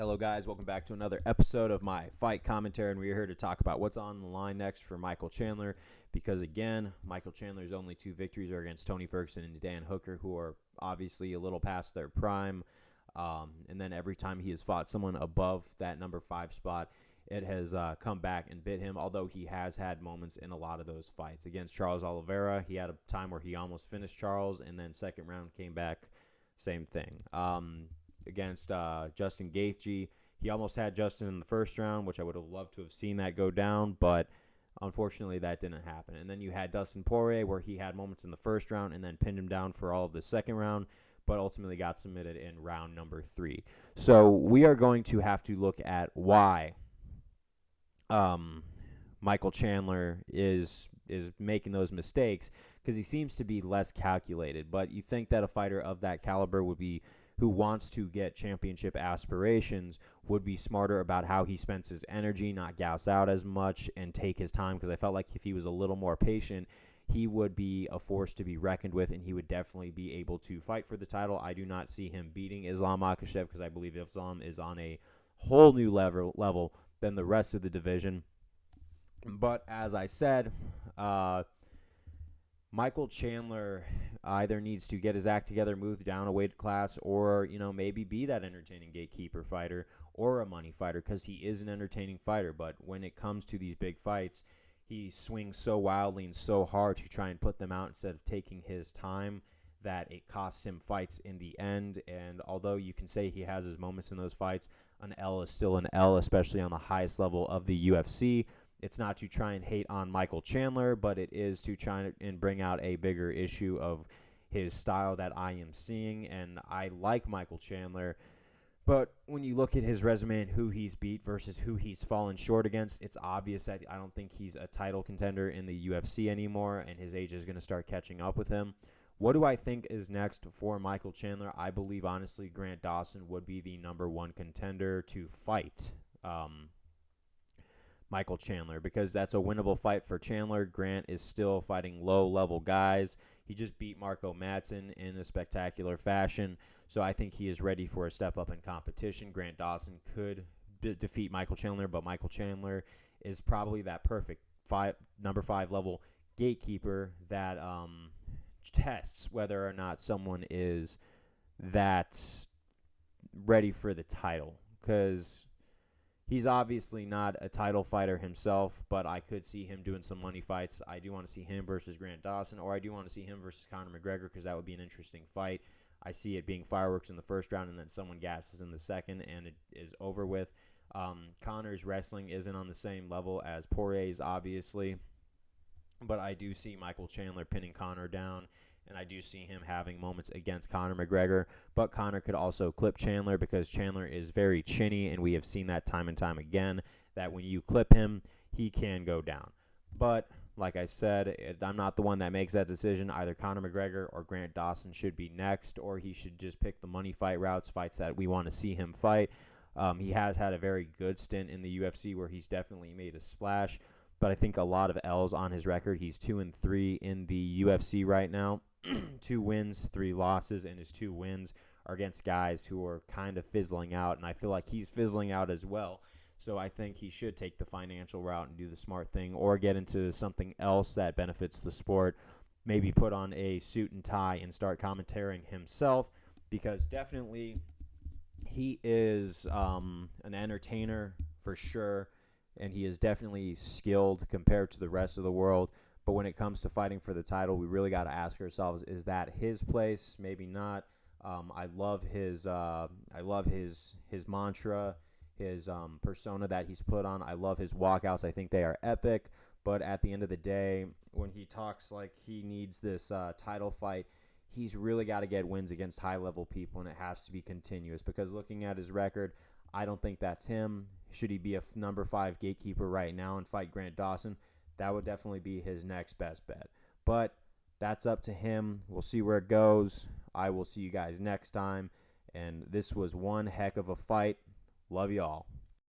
Hello, guys. Welcome back to another episode of my fight commentary, and we're here to talk about what's on the line next for Michael Chandler. Because again, Michael Chandler's only two victories are against Tony Ferguson and Dan Hooker, who are obviously a little past their prime. And then every time he has fought someone above that number 5 spot, it has come back and bit him. Although he has had moments in a lot of those fights against Charles Oliveira, he had a time where he almost finished Charles, and then second round came back, same thing. Against Justin Gaethje. He almost had Justin in the first round, which I would have loved to have seen that go down, but unfortunately that didn't happen. And then you had Dustin Poirier, where he had moments in the first round and then pinned him down for all of the second round, but ultimately got submitted in round number 3. So we are going to have to look at why Michael Chandler is making those mistakes, because he seems to be less calculated. But you think that a fighter of that caliber would be, who wants to get championship aspirations, would be smarter about how he spends his energy, not gas out as much, and take his time, because I felt like if he was a little more patient, he would be a force to be reckoned with, and he would definitely be able to fight for the title. I do not see him beating Islam Makhachev, because I believe Islam is on a whole new level than the rest of the division. But as I said, Michael Chandler either needs to get his act together, move down a weight class, or maybe be that entertaining gatekeeper fighter or a money fighter, because he is an entertaining fighter. But when it comes to these big fights, he swings so wildly and so hard to try and put them out instead of taking his time, that it costs him fights in the end. And although you can say he has his moments in those fights, an L is still an L, especially on the highest level of the UFC. It's not to try and hate on Michael Chandler, but it is to try and bring out a bigger issue of his style that I am seeing. And I like Michael Chandler, but when you look at his resume and who he's beat versus who he's fallen short against, it's obvious that I don't think he's a title contender in the UFC anymore, and his age is going to start catching up with him. What do I think is next for Michael Chandler? I believe, honestly, Grant Dawson would be the number one contender to fight Michael Chandler, because that's a winnable fight for Chandler. Grant is still fighting low-level guys. He just beat Marco Madsen in a spectacular fashion, so I think he is ready for a step up in competition. Grant Dawson could defeat Michael Chandler, but Michael Chandler is probably that perfect number 5 level gatekeeper that tests whether or not someone is that ready for the title, because he's obviously not a title fighter himself, but I could see him doing some money fights. I do want to see him versus Grant Dawson, or I do want to see him versus Conor McGregor, because that would be an interesting fight. I see it being fireworks in the first round, and then someone gasses in the second, and it is over with. Conor's wrestling isn't on the same level as Poirier's, obviously, but I do see Michael Chandler pinning Conor down, and I do see him having moments against Conor McGregor. But Conor could also clip Chandler, because Chandler is very chinny, and we have seen that time and time again, that when you clip him, he can go down. But like I said, I'm not the one that makes that decision. Either Conor McGregor or Grant Dawson should be next, or he should just pick the money fight routes, fights that we want to see him fight. He has had a very good stint in the UFC where he's definitely made a splash, but I think a lot of L's on his record. He's 2-3 in the UFC right now. 2 wins, 3 losses, and his 2 wins are against guys who are kind of fizzling out, and I feel like he's fizzling out as well. So I think he should take the financial route and do the smart thing, or get into something else that benefits the sport. Maybe put on a suit and tie and start commentating himself, because definitely he is an entertainer for sure, and he is definitely skilled compared to the rest of the world. But when it comes to fighting for the title, we really got to ask ourselves: is that his place? Maybe not. I love his mantra, his persona that he's put on. I love his walkouts. I think they are epic. But at the end of the day, when he talks like he needs this title fight, he's really got to get wins against high-level people, and it has to be continuous. Because looking at his record, I don't think that's him. Should he be a number 5 gatekeeper right now and fight Grant Dawson? That would definitely be his next best bet. But that's up to him. We'll see where it goes. I will see you guys next time. And this was one heck of a fight. Love y'all.